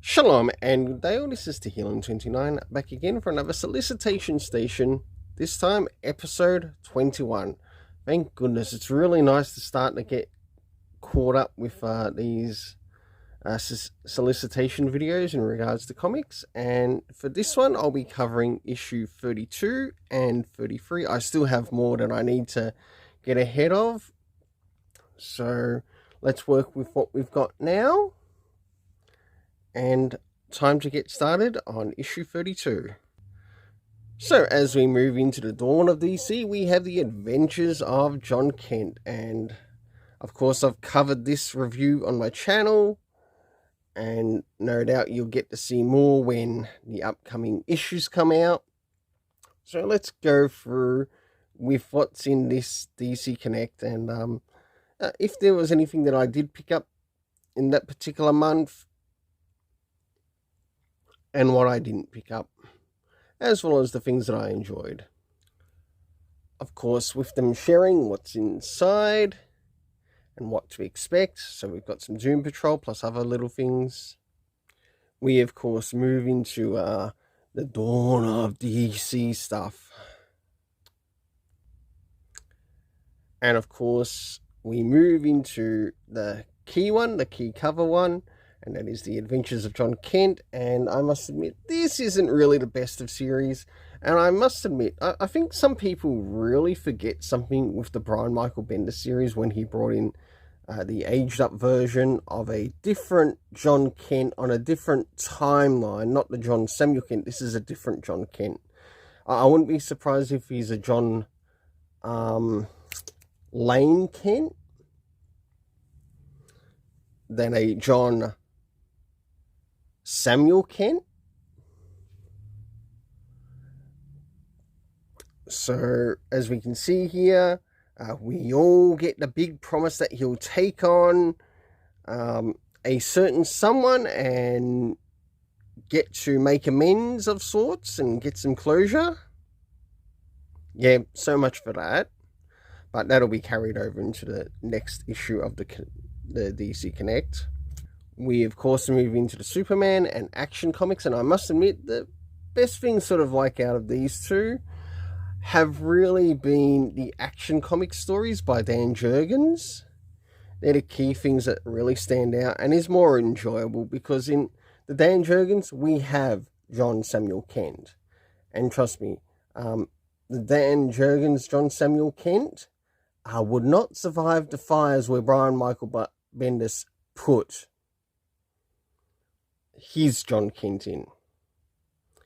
Shalom and good day, all. This is Tehillim29 back again for another Solicitation Station, this time episode 21. Thank goodness, it's really nice to start to get caught up with these solicitation videos in regards to comics, and for this one I'll be covering issue 32 and 33. I still have more that I need to get ahead of, so let's work with what we've got now. And time to get started on issue 32. So as we move into the dawn of DC, we have the adventures of John Kent. And of course I've covered this review on my channel, and no doubt you'll get to see more when the upcoming issues come out. So let's go through with what's in this DC Connect, and if there was anything that I did pick up in that particular month, and what I didn't pick up, as well as the things that I enjoyed. Of course, with them sharing what's inside and what to expect. So we've got some Doom Patrol plus other little things. We, of course, move into the dawn of DC stuff. And, of course, we move into the key one, the key cover one, and that is the Adventures of John Kent. And I must admit, this isn't really the best of series. And I must admit, I think some people really forget something with the Brian Michael Bendis series when he brought in the aged up version of a different John Kent on a different timeline. Not the John Samuel Kent, this is a different John Kent. I wouldn't be surprised if he's a John Lane Kent than a John Samuel Kent. So as we can see here, we all get the big promise that he'll take on a certain someone and get to make amends of sorts and get some closure. Yeah, so much for that. But that'll be carried over into the next issue of the DC Connect. We, of course, move into the Superman and Action comics, and I must admit, the best thing sort of like out of these two have really been the Action comic stories by Dan Jurgens. They're the key things that really stand out and is more enjoyable, because in the Dan Jurgens, we have John Samuel Kent. And trust me, the Dan Jurgens John Samuel Kent would not survive the fires where Brian Michael Bendis put his John Kent in.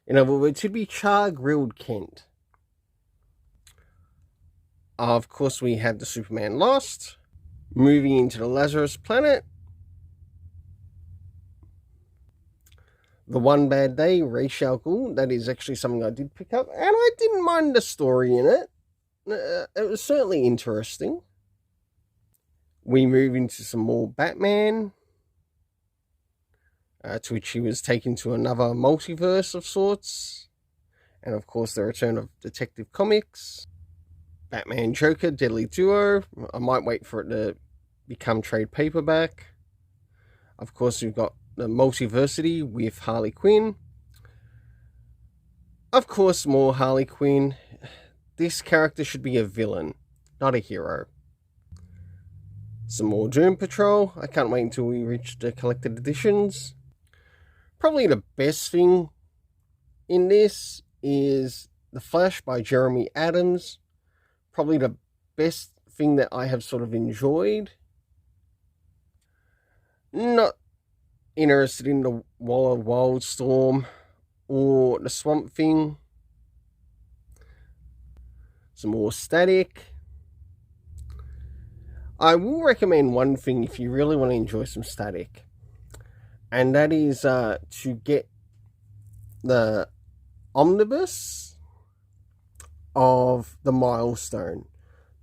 In other words, he'd be char-grilled Kent. Of course, we have the Superman Lost. Moving into the Lazarus Planet. The One Bad Day, Ra's al Ghul. That is actually something I did pick up, and I didn't mind the story in it. It was certainly interesting. We move into some more Batman, to which he was taken to another multiverse of sorts. And of course, the return of Detective Comics. Batman Joker, Deadly Duo. I might wait for it to become trade paperback. Of course, we've got the Multiversity with Harley Quinn. Of course, more Harley Quinn. This character should be a villain, not a hero. Some more Doom Patrol. I can't wait until we reach the collected editions. Probably the best thing in this is The Flash by Jeremy Adams. Probably the best thing that I have sort of enjoyed. Not interested in the Waller Wildstorm or the Swamp Thing. Some more Static. I will recommend one thing if you really want to enjoy some Static, and that is to get the omnibus of the Milestone.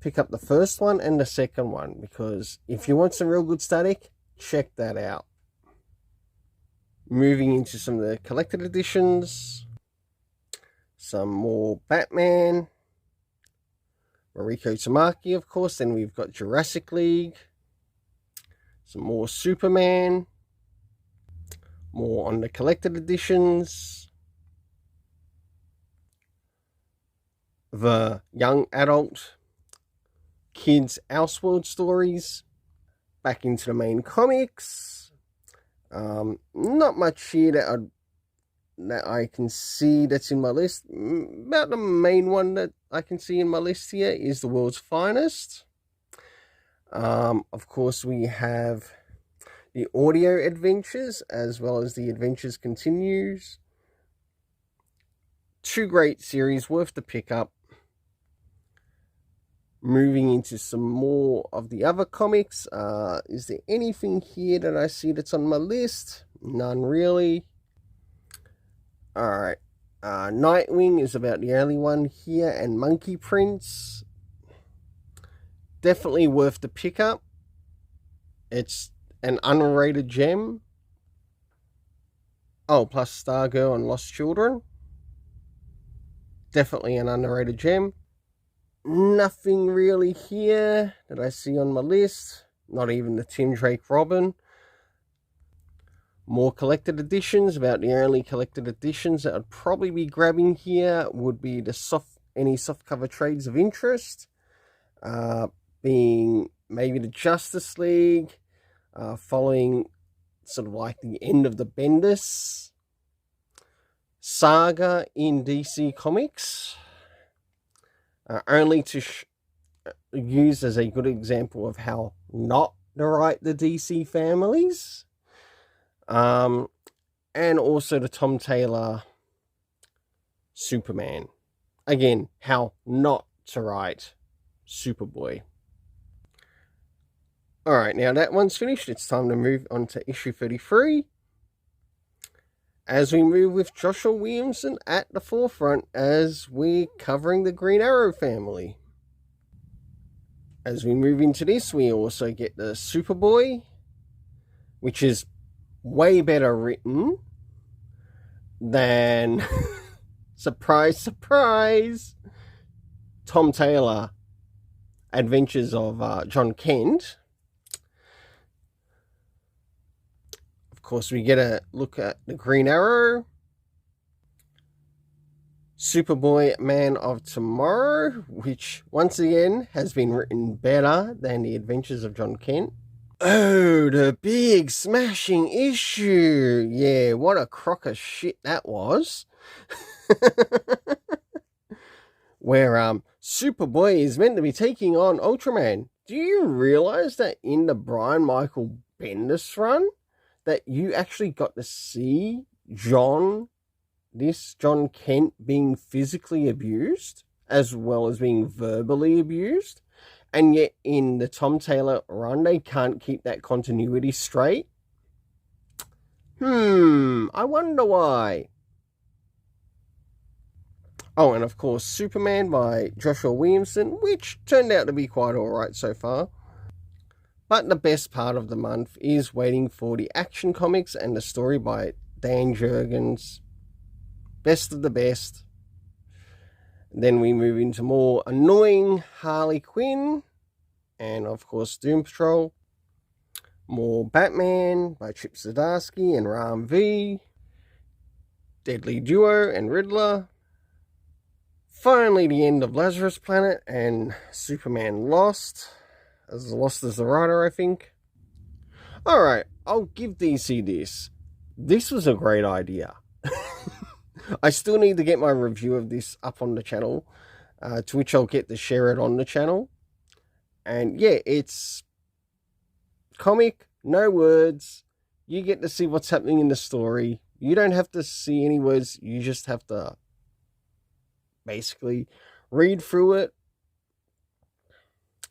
Pick up the first one and the second one, because if you want some real good Static, check that out. Moving into some of the collected editions. Some more Batman. Mariko Tamaki, of course. Then we've got Jurassic League. Some more Superman. More on the collected editions. The young adult kids Elseworld stories. Back into the main comics. Not much here that I can see that's in my list. About the main one that I can see in my list here is The World's Finest. Of course, we have the audio adventures as well as the Adventures Continues. Two great series worth the pick up. Moving into some more of the other comics. Is there anything here that I see that's on my list? None really. Alright. Nightwing is about the only one here, and Monkey Prince. Definitely worth the pickup. It's an underrated gem. Oh, plus Stargirl and Lost Children. Definitely an underrated gem. Nothing really here that I see on my list. Not even the Tim Drake Robin. More collected editions. About the only collected editions that I'd probably be grabbing here would be the any softcover trades of interest. Being maybe the Justice League. Following sort of like the end of the Bendis saga in DC Comics. Only to use as a good example of how not to write the DC families. And also the Tom Taylor Superman. Again, how not to write Superboy. Alright, now that one's finished. It's time to move on to issue 33. As we move with Joshua Williamson at the forefront as we're covering the Green Arrow family. As we move into this, we also get the Superboy, which is way better written than, surprise, surprise, Tom Taylor Adventures of John Kent. Of course, we get a look at the Green Arrow, Superboy Man of Tomorrow, which once again has been written better than the Adventures of John Kent. Oh, the big smashing issue. Yeah, what a crock of shit that was. Where Superboy is meant to be taking on Ultraman. Do you realize that in the Brian Michael Bendis run, that you actually got to see John Kent being physically abused as well as being verbally abused, and yet in the Tom Taylor run they can't keep that continuity straight? I wonder why. Oh, and of course Superman by Joshua Williamson, which turned out to be quite alright so far. But the best part of the month is waiting for the Action Comics and the story by Dan Jurgens. Best of the best. Then we move into more annoying Harley Quinn. And of course Doom Patrol. More Batman by Chip Zdarsky and Ram V. Deadly Duo and Riddler. Finally the end of Lazarus Planet and Superman Lost. As lost as the writer, I think. Alright, I'll give DC this. This was a great idea. I still need to get my review of this up on the channel, to which I'll get to share it on the channel. And yeah, it's comic, no words. You get to see what's happening in the story. You don't have to see any words. You just have to basically read through it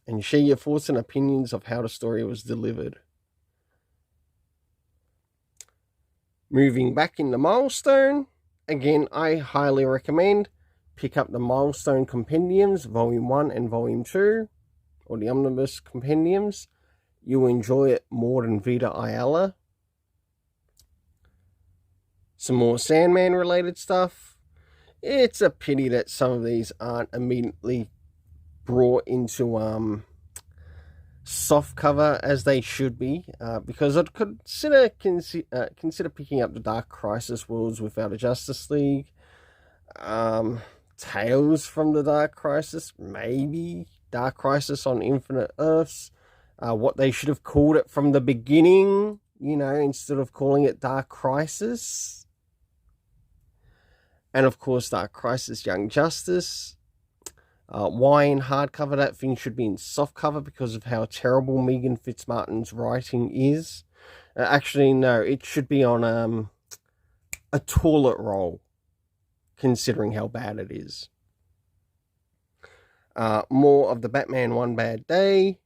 and share your thoughts and opinions of how the story was delivered. Moving back into Milestone, again, I highly recommend pick up the Milestone Compendiums, Volume 1 and Volume 2, or the Omnibus Compendiums. You'll enjoy it more than Vita Ayala. Some more Sandman related stuff. It's a pity that some of these aren't immediately brought into soft cover as they should be, because I'd consider picking up the Dark Crisis Worlds without a Justice League, Tales from the Dark Crisis, maybe Dark Crisis on Infinite Earths. What they should have called it from the beginning, instead of calling it Dark Crisis. And of course, Dark Crisis Young Justice. Why in hardcover? That thing should be in softcover because of how terrible Megan Fitzmartin's writing is. Actually, no, it should be on a toilet roll, considering how bad it is. More of the Batman One Bad Day.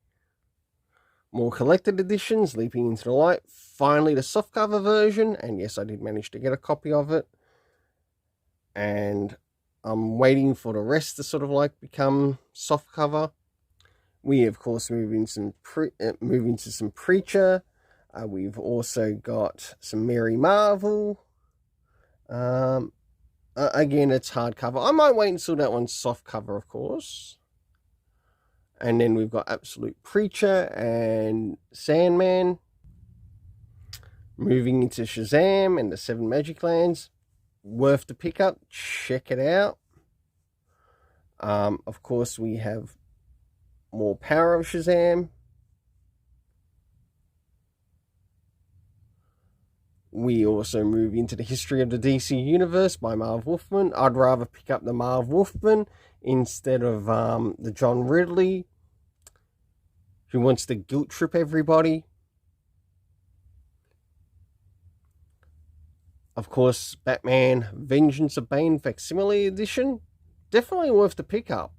More collected editions, Leaping into the Light. Finally, the softcover version, and yes, I did manage to get a copy of it. And I'm waiting for the rest to sort of become softcover. We, of course, move into some Preacher. We've also got some Mary Marvel. Again, it's hardcover. I might wait until that one's softcover, of course. And then we've got Absolute Preacher and Sandman. Moving into Shazam and the Seven Magic Lands. Worth the pickup. Check it out. Of course, we have more Power of Shazam. We also move into the History of the DC Universe by Marv Wolfman. I'd rather pick up the Marv Wolfman instead of the John Ridley, who wants to guilt trip everybody. Of course, Batman Vengeance of Bane Facsimile Edition. Definitely worth the pickup.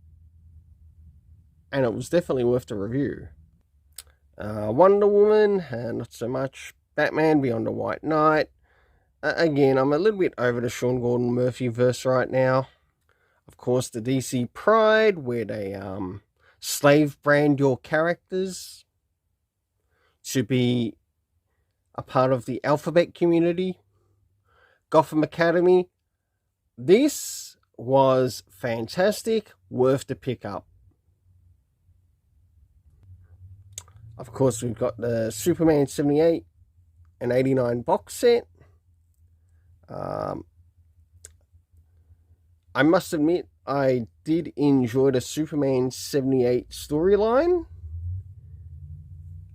And it was definitely worth the review. Wonder Woman, not so much. Batman Beyond the White Knight. Again, I'm a little bit over the Sean Gordon Murphy verse right now. Of course, the DC Pride, where they slave brand your characters to be a part of the alphabet community. Gotham Academy. This was fantastic, worth the pickup. Of course, we've got the Superman 78 and 89 box set. I must admit, I did enjoy the Superman 78 storyline.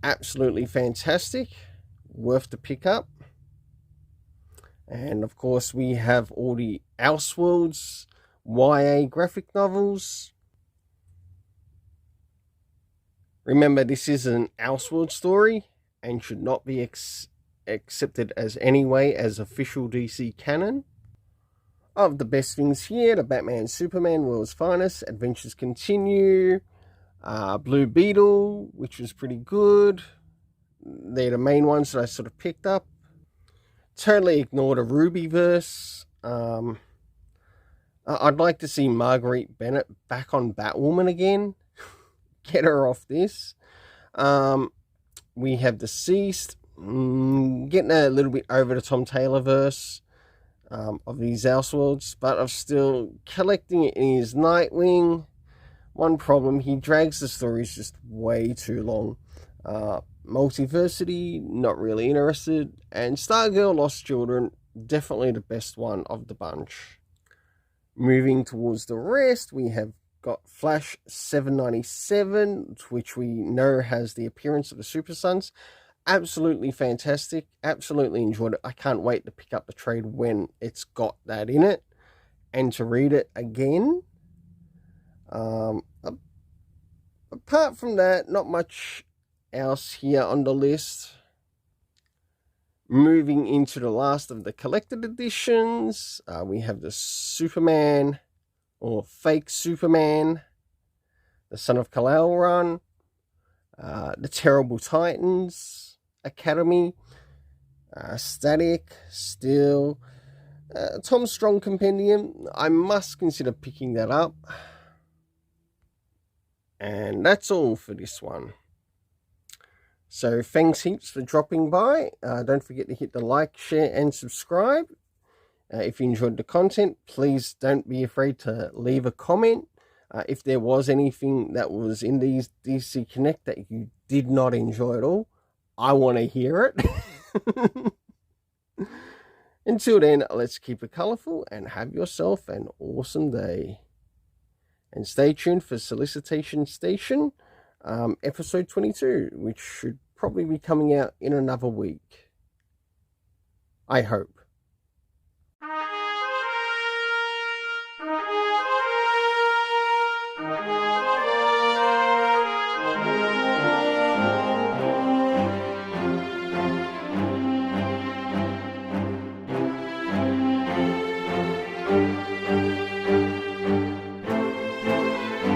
Absolutely fantastic. Worth the pickup. And of course, we have all the Elseworlds YA graphic novels. Remember, this is an Elseworld story and should not be accepted as anyway as official DC canon. Of the best things here, the Batman Superman World's Finest, Adventures Continue, Blue Beetle, which was pretty good. They're the main ones that I sort of picked up. Totally ignored a Rubyverse. I'd like to see Marguerite Bennett back on Batwoman again. Get her off this. We have Deceased. Getting a little bit over the Tom Taylor verse of these Elseworlds, but I'm still collecting it in his Nightwing. One problem, he drags the stories just way too long. Multiversity, not really interested. And Stargirl Lost Children, definitely the best one of the bunch. Moving towards the rest, we have got Flash 797, which we know has the appearance of the Super Sons. Absolutely fantastic. Absolutely enjoyed it. I can't wait to pick up the trade when it's got that in it and to read it again. Apart from that, not much else here on the list. Moving into the last of the collected editions, we have the Superman, or Fake Superman, the Son of Kal-El run, the Terrible Titans Academy, Static, Steel, Tom Strong Compendium. I must consider picking that up. And that's all for this one. So thanks heaps for dropping by. Don't forget to hit the like, share, and subscribe. If you enjoyed the content, please don't be afraid to leave a comment. If there was anything that was in these DC Connect that you did not enjoy it all. I want to hear it. Until then, let's keep it colourful and have yourself an awesome day. And stay tuned for Solicitation Station, episode 22, which should probably be coming out in another week. I hope.